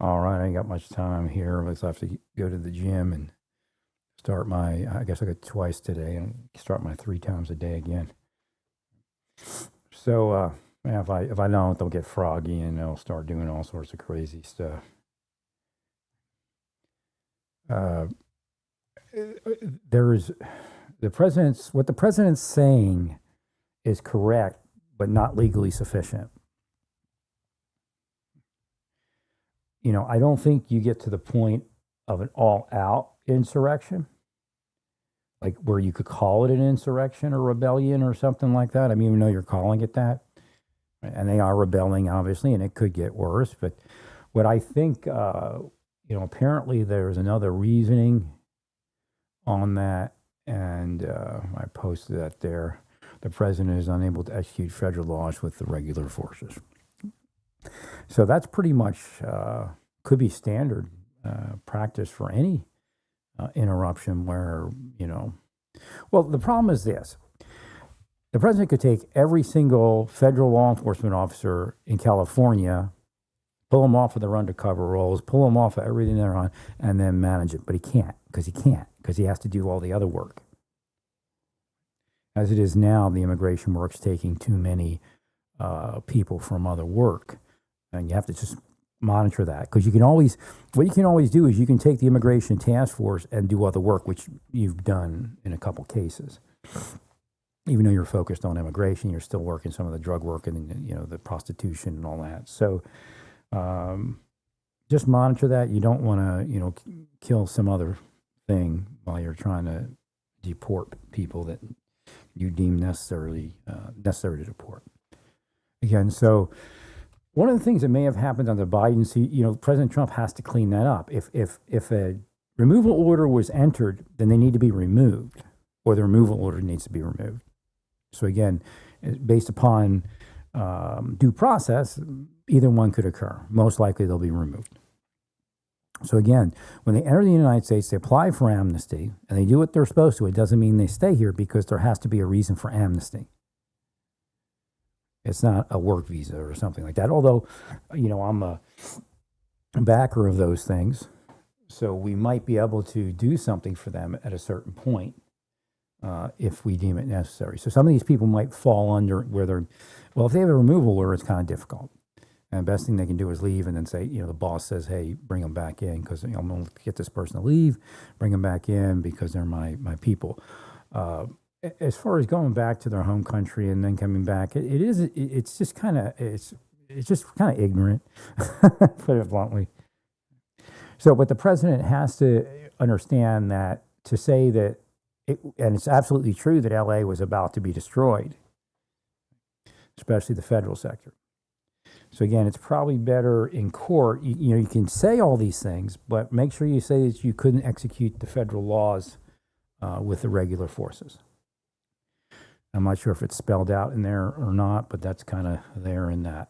All right, I ain't got much time here. I have to go to the gym and start my, I guess I got twice today and start my 3 times a day again. So, yeah, if I don't, they'll get froggy and they'll start doing all sorts of crazy stuff. Uh, there's what the president's saying is correct, but not legally sufficient. I don't think you get to the point of an all out insurrection, like where you could call it an insurrection or rebellion or something like that. I mean, even though you're calling it that, and they are rebelling, obviously, and it could get worse. But what I think, apparently there's another reasoning on that, and I posted that there. The president is unable to execute federal laws with the regular forces. So that's pretty much could be standard practice for any interruption where, well, the problem is this. The president could take every single federal law enforcement officer in California, pull them off of their undercover roles, pull them off of everything they're on, and then manage it. But he can't, because he has to do all the other work. As it is now, the immigration work's taking too many people from other work. And you have to just monitor that, because what you can always do is you can take the immigration task force and do other work, which you've done in a couple cases. Even though you're focused on immigration, you're still working some of the drug work and the prostitution and all that. So just monitor that. You don't want to kill some other thing while you're trying to deport people that you deem necessary to deport. Again, so one of the things that may have happened under Biden, President Trump has to clean that up. If a removal order was entered, then they need to be removed, or the removal order needs to be removed. So again, based upon due process, either one could occur. Most likely they'll be removed. So again, when they enter the United States, they apply for amnesty, and they do what they're supposed to. It doesn't mean they stay here, because there has to be a reason for amnesty. It's not a work visa or something like that. Although, I'm a backer of those things. So we might be able to do something for them at a certain point if we deem it necessary. So some of these people might fall under where if they have a removal order, it's kind of difficult. And the best thing they can do is leave and then say, the boss says, hey, bring them back in, because I'm going to get this person to leave, bring them back in because they're my people. As far as going back to their home country and then coming back, it's just kind of ignorant, put it bluntly. So, but the president has to understand that, to say that, and it's absolutely true that LA was about to be destroyed, especially the federal sector. So again, it's probably better in court. You can say all these things, but make sure you say that you couldn't execute the federal laws with the regular forces. I'm not sure if it's spelled out in there or not, but that's kind of there in that.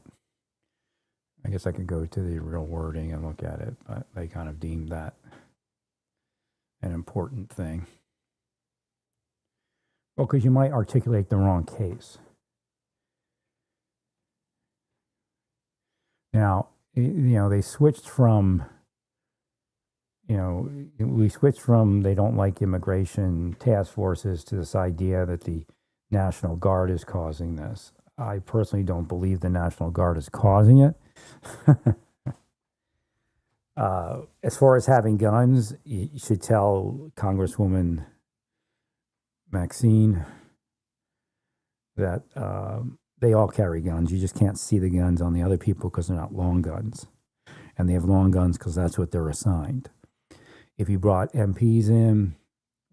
I guess I could go to the real wording and look at it, but they kind of deemed that an important thing. Well, because you might articulate the wrong case. Now, they switched from, they don't like immigration task forces to this idea that the National Guard is causing this. I personally don't believe the National Guard is causing it. As far as having guns, you should tell Congresswoman Maxine that they all carry guns. You just can't see the guns on the other people because they're not long guns. And they have long guns because that's what they're assigned. If you brought MPs in,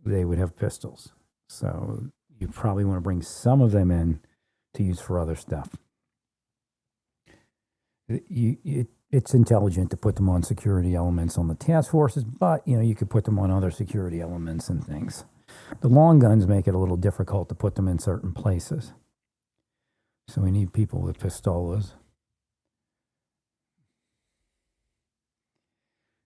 they would have pistols. So you probably want to bring some of them in to use for other stuff. It's intelligent to put them on security elements on the task forces, but you could put them on other security elements and things. The long guns make it a little difficult to put them in certain places. So we need people with pistolas.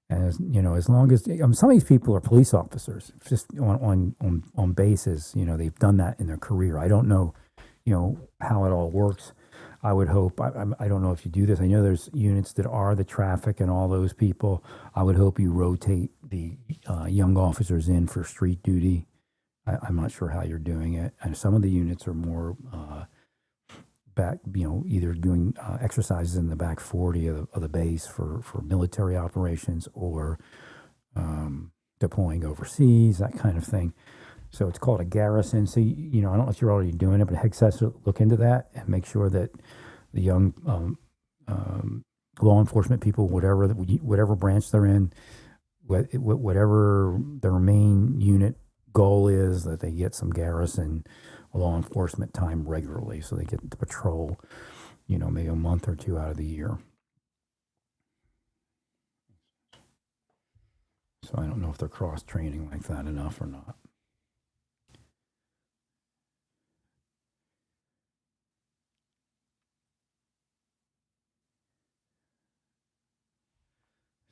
And as long as some of these people are police officers, just on bases, they've done that in their career. I don't know, how it all works. I would hope, I don't know if you do this. I know there's units that are the traffic and all those people. I would hope you rotate the young officers in for street duty. I'm not sure how you're doing it. And some of the units are more back, either doing exercises in the back 40 of the base for military operations or deploying overseas, that kind of thing. So it's called a garrison. So, I don't know if you're already doing it, but Hex has to look into that and make sure that the young law enforcement people, whatever branch they're in, whatever their main unit goal is, that they get some garrison law enforcement time regularly, so they get to patrol, maybe a month or two out of the year. So I don't know if they're cross training like that enough or not.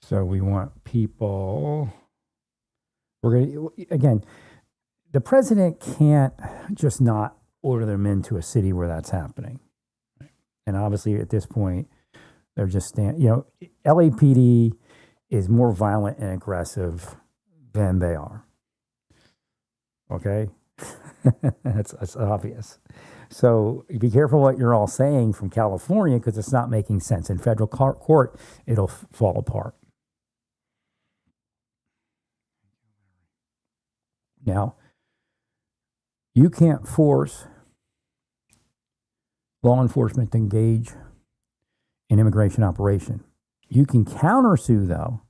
So we want people. Again, the president can't just not order them into a city where that's happening. And obviously, at this point, they're just LAPD is more violent and aggressive than they are. Okay, that's obvious. So be careful what you're all saying from California, because it's not making sense. In federal court, it'll fall apart. Now, you can't force law enforcement to engage in immigration operation. You can countersue, though,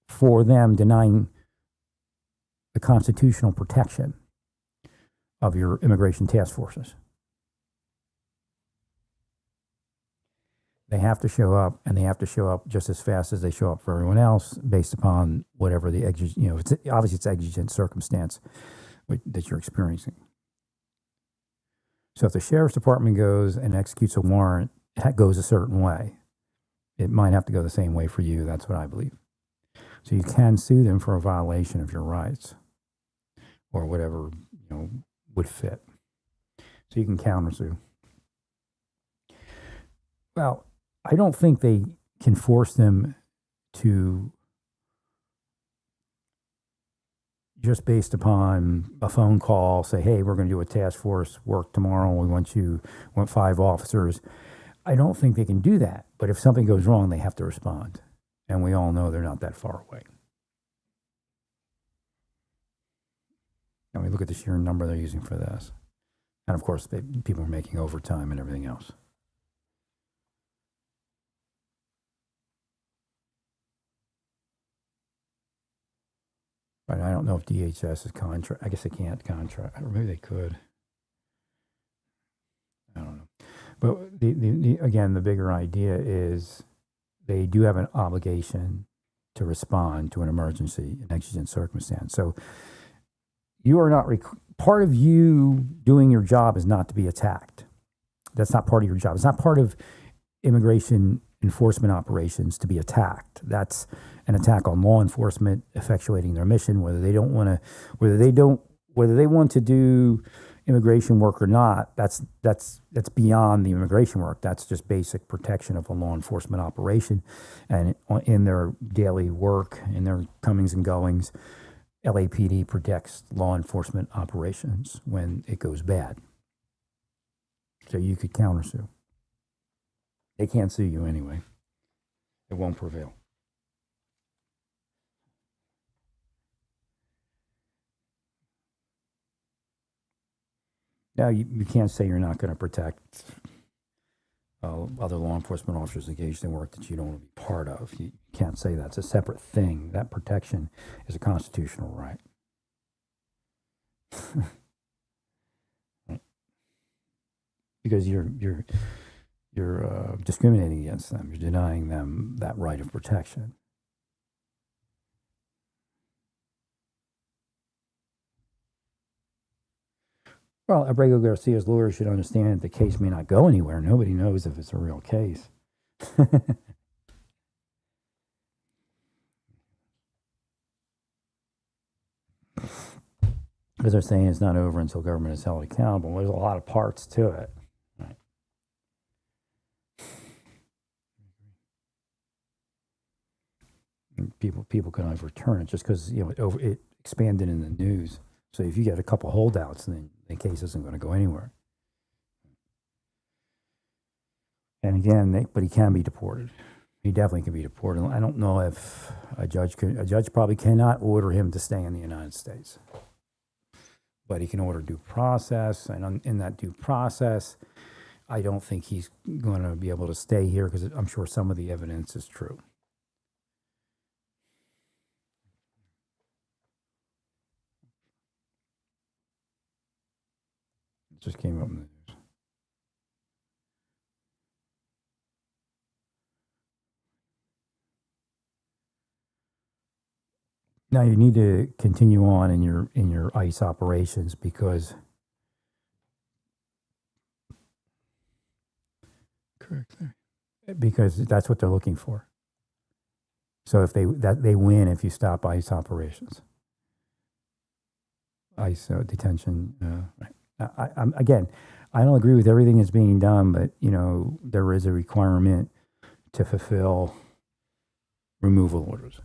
for them denying the constitutional protection of your immigration task forces. They have to show up, and they have to show up just as fast as they show up for everyone else, based upon whatever the obviously it's exigent circumstance that you're experiencing. So if the sheriff's department goes and executes a warrant, it goes a certain way. It might have to go the same way for you. That's what I believe. So you can sue them for a violation of your rights, or whatever would fit. So you can countersue. Well, I don't think they can force them to, just based upon a phone call, say, hey, we're going to do a task force work tomorrow. We want 5 officers. I don't think they can do that. But if something goes wrong, they have to respond. And we all know they're not that far away. And we look at the sheer number they're using for this. And of course, people are making overtime and everything else. Right, I don't know if DHS is contract. I guess they can't contract, or maybe they could. I don't know. But again, the bigger idea is they do have an obligation to respond to an emergency, an exigent circumstance. So you are not part of you doing your job is not to be attacked. That's not part of your job. It's not part of immigration enforcement operations to be attacked. That's an attack on law enforcement effectuating their mission, whether they want to do immigration work or not. That's beyond the immigration work. That's just basic protection of a law enforcement operation, and in their daily work, in their comings and goings, LAPD protects law enforcement operations when it goes bad. So you could countersue. They can't sue you anyway. It won't prevail. Now, you can't say you're not going to protect other law enforcement officers engaged in work that you don't want to be part of. You can't say that. It's a separate thing. That protection is a constitutional right. Because you're discriminating against them. You're denying them that right of protection. Well, Abrego Garcia's lawyer should understand that the case may not go anywhere. Nobody knows if it's a real case. Because they're saying it's not over until government is held accountable. There's a lot of parts to it. Right? And people can overturn it just because it expanded in the news. So if you get a couple holdouts, then the case isn't going to go anywhere. And again, but he can be deported. He definitely can be deported. I don't know if a judge probably cannot order him to stay in the United States, but he can order due process. And in that due process, I don't think he's going to be able to stay here because I'm sure some of the evidence is true. It just came up in the news. Now you need to continue on in your ICE operations because that's what they're looking for. So if they win if you stop ICE operations, ICE detention. Right. I don't agree with everything that's being done, but there is a requirement to fulfill removal orders.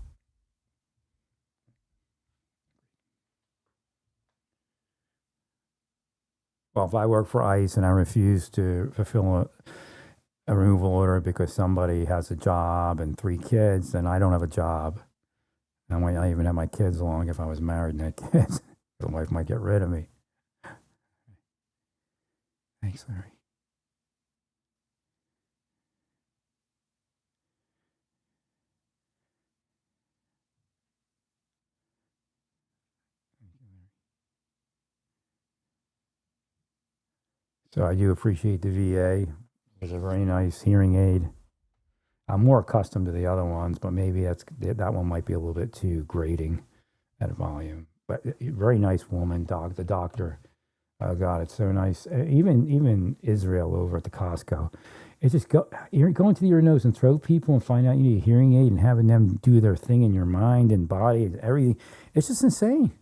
Well, if I work for ICE and I refuse to fulfill a removal order because somebody has a job and 3 kids, then I don't have a job. I might not even have my kids along if I was married and had kids. The wife might get rid of me. Thanks, Larry. So I do appreciate the VA. It's a very nice hearing aid. I'm more accustomed to the other ones, but maybe that one might be a little bit too grating at volume. But very nice woman, the doctor. Oh God, it's so nice. Even Israel over at the Costco. It's just go into your nose and throat people and find out you need a hearing aid and having them do their thing in your mind and body and everything. It's just insane.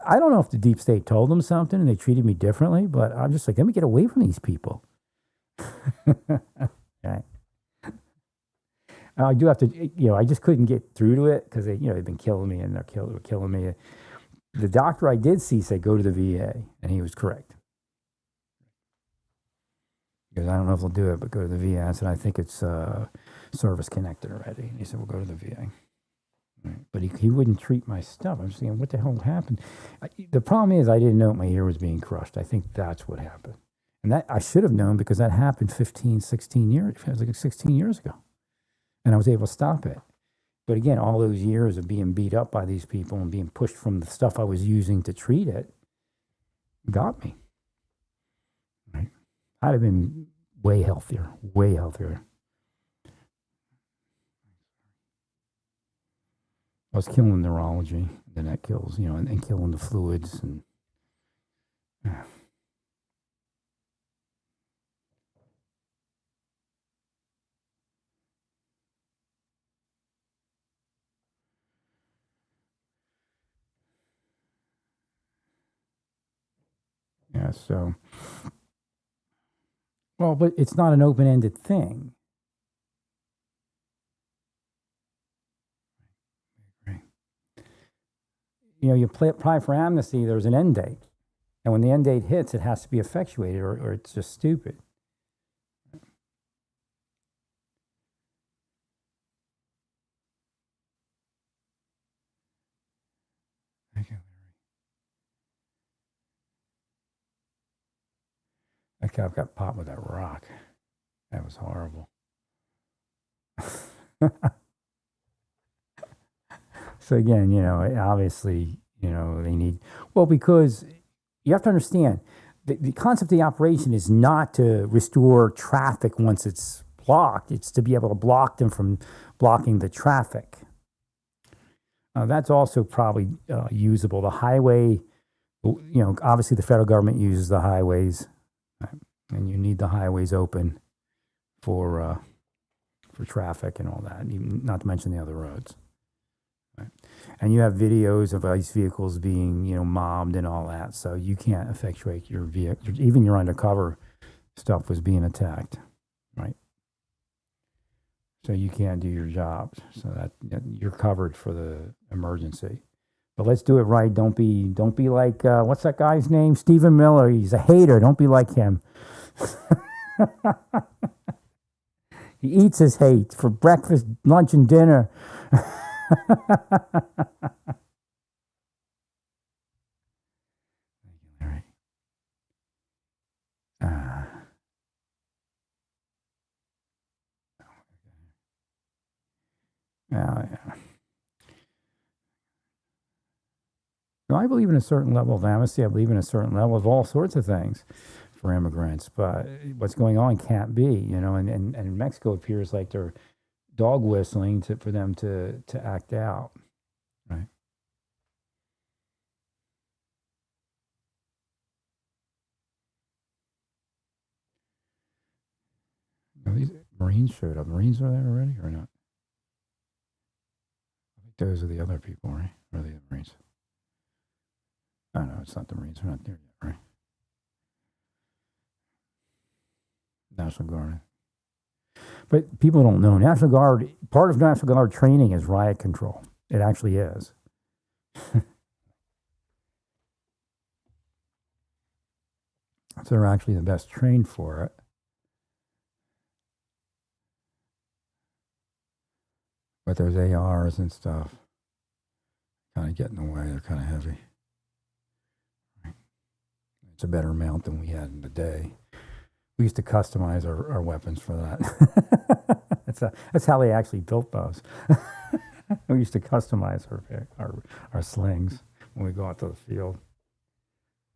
I don't know if the deep state told them something and they treated me differently, but I'm just like, let me get away from these people. Right. I do have to, I just couldn't get through to it because they've been killing me and they're killing me. The doctor I did see said go to the VA, and he was correct. Because I don't know if they'll do it, but go to the VA. I said, I think it's service connected already. And he said, we'll go to the VA. Right. But he wouldn't treat my stuff. I'm just thinking, what the hell happened? The problem is I didn't know my ear was being crushed. I think that's what happened. And that I should have known because that happened 16 years. It was like 16 years ago. And I was able to stop it. But again, all those years of being beat up by these people and being pushed from the stuff I was using to treat it got me. Right? I'd have been way healthier, way healthier. I was killing neurology, then that kills, and killing the fluids and. Yeah, so. Well, but it's not an open-ended thing. Right. You apply for amnesty, there's an end date. And when the end date hits, it has to be effectuated or it's just stupid. Okay, I've got popped with that rock. That was horrible. So again, obviously, they need, because you have to understand the concept of the operation is not to restore traffic once it's blocked. It's to be able to block them from blocking the traffic. That's also probably usable. The highway, obviously the federal government uses the highways, right? And you need the highways open for traffic and all that, not to mention the other roads. Right? And you have videos of ICE vehicles being, mobbed and all that, so you can't effectuate your vehicle. Even your undercover stuff was being attacked, right? so you can't do your jobs. So that you're covered for the emergency. But let's do it right. Don't be like what's that guy's name? Stephen Miller. He's a hater. Don't be like him. He eats his hate for breakfast, lunch, and dinner. Larry. Ah, yeah. No, I believe in a certain level of amnesty. I believe in a certain level of all sorts of things for immigrants. But what's going on can't be, and Mexico appears like they're dog whistling for them to act out. Right. Now, these Marines showed up. Marines are there already or not? I think those are the other people, right? Or the Marines? Oh, no, it's not the Marines. They're not there yet, right? National Guard. But people don't know. National Guard, part of National Guard training is riot control. It actually is. So they're actually the best trained for it. But those ARs and stuff kind of get in the way. They're kind of heavy. It's a better mount than we had in the day. We used to customize our weapons for that. That's how they actually built those. We used to customize our slings when we go out to the field.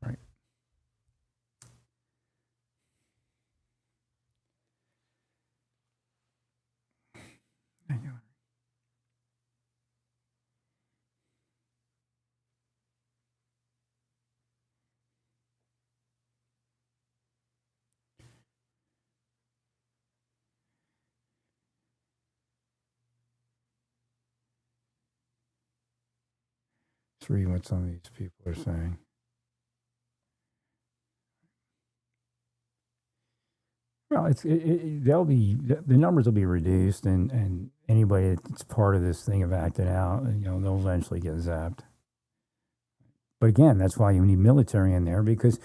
Right. Thank you. Let's read what some of these people are saying. Well, they'll be the numbers will be reduced, and anybody that's part of this thing of acting out, they'll eventually get zapped. But again, that's why you need military in there because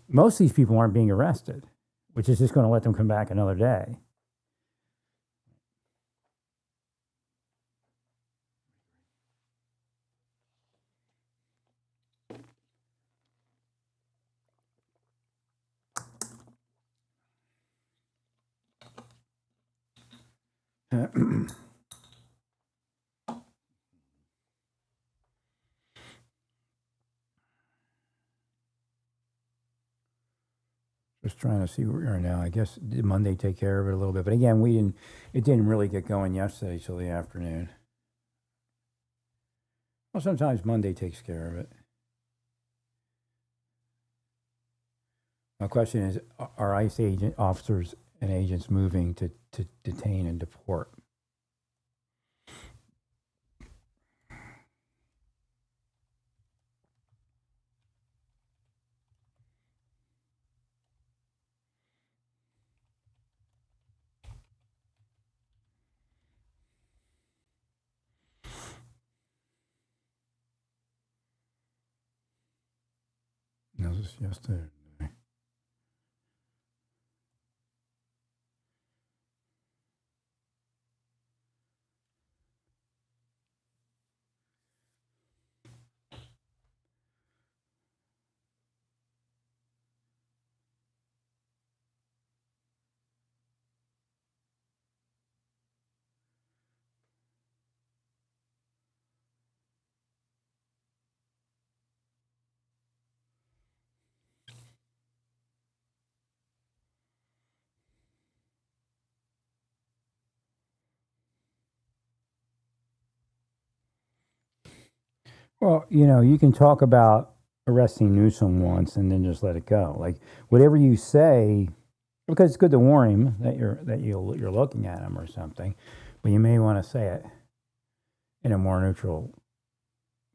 most of these people aren't being arrested, which is just going to let them come back another day. Just trying to see where we are now. I guess did Monday take care of it a little bit, but again, it didn't really get going yesterday till the afternoon. Well, sometimes Monday takes care of it. My question is: are ICE officers and agents moving to detain and deport? No, this is yesterday. Well, you can talk about arresting Newsom once and then just let it go. Like whatever you say, because it's good to warn him that you're looking at him or something, but you may want to say it in a more neutral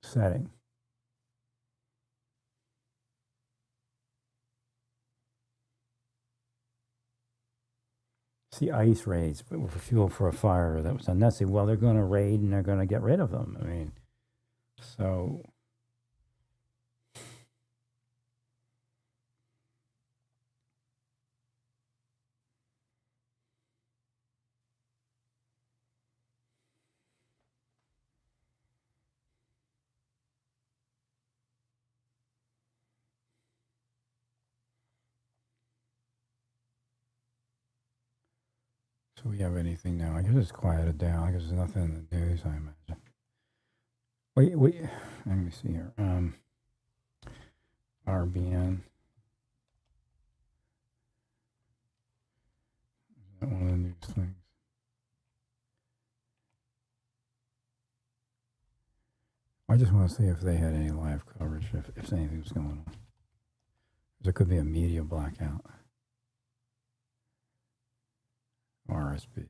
setting. See, ice raids were fuel for a fire that was unnecessary. Well, they're going to raid and they're going to get rid of them. I mean, so do we have anything now? I guess it's quieted down. I guess there's nothing in the news, I imagine. Wait, let me see here. RBN. Is that one of the news things? I just want to see if they had any live coverage, if anything was going on. There could be a media blackout. RSB.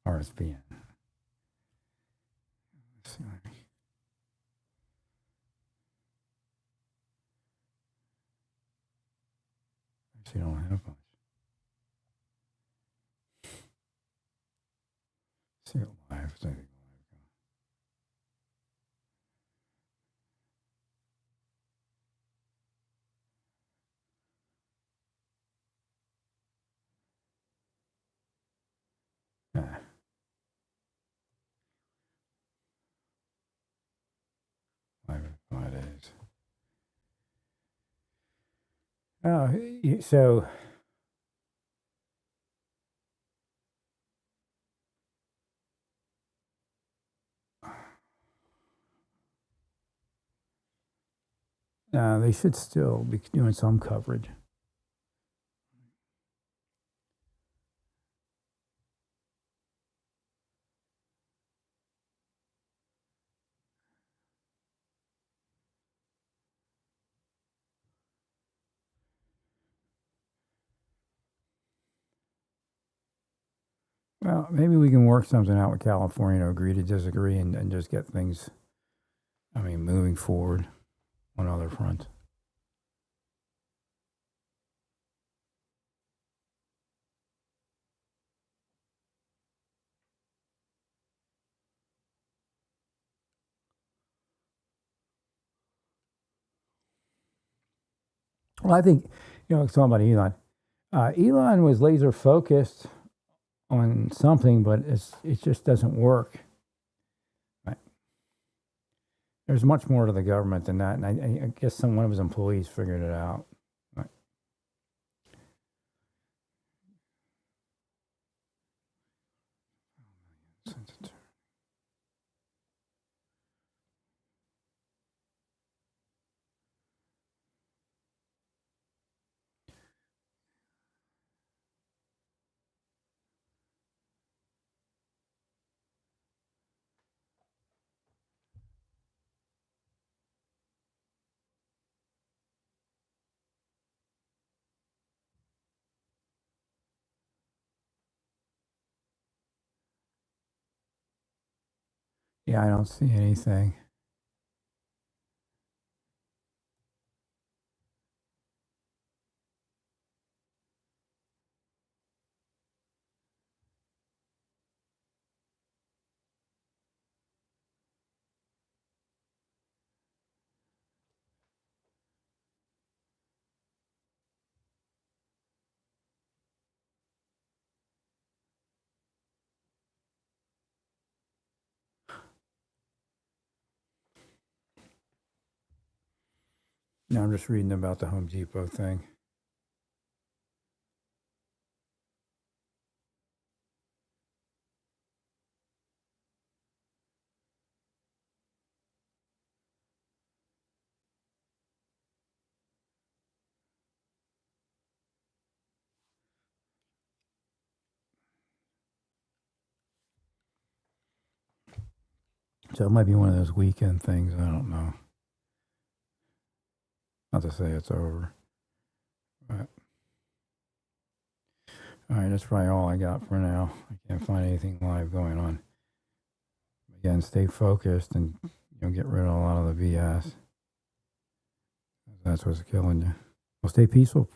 RSBN. Let's see. Actually, don't have much. See it live. It's anything live. Live in 5 days. Oh, so they should still be doing some coverage. Well, maybe we can work something out with California to agree to disagree and just get things, moving forward on other fronts. Well, I think, talking about Elon. Elon was laser focused on something, but it just doesn't work. Right. There's much more to the government than that, and I guess one of his employees figured it out. Right. Yeah, I don't see anything. No, I'm just reading about the Home Depot thing. So it might be one of those weekend things. I don't know. Not to say it's over. But, all right, that's probably all I got for now. I can't find anything live going on. Again, stay focused and get rid of a lot of the BS. That's what's killing you. Well, stay peaceful.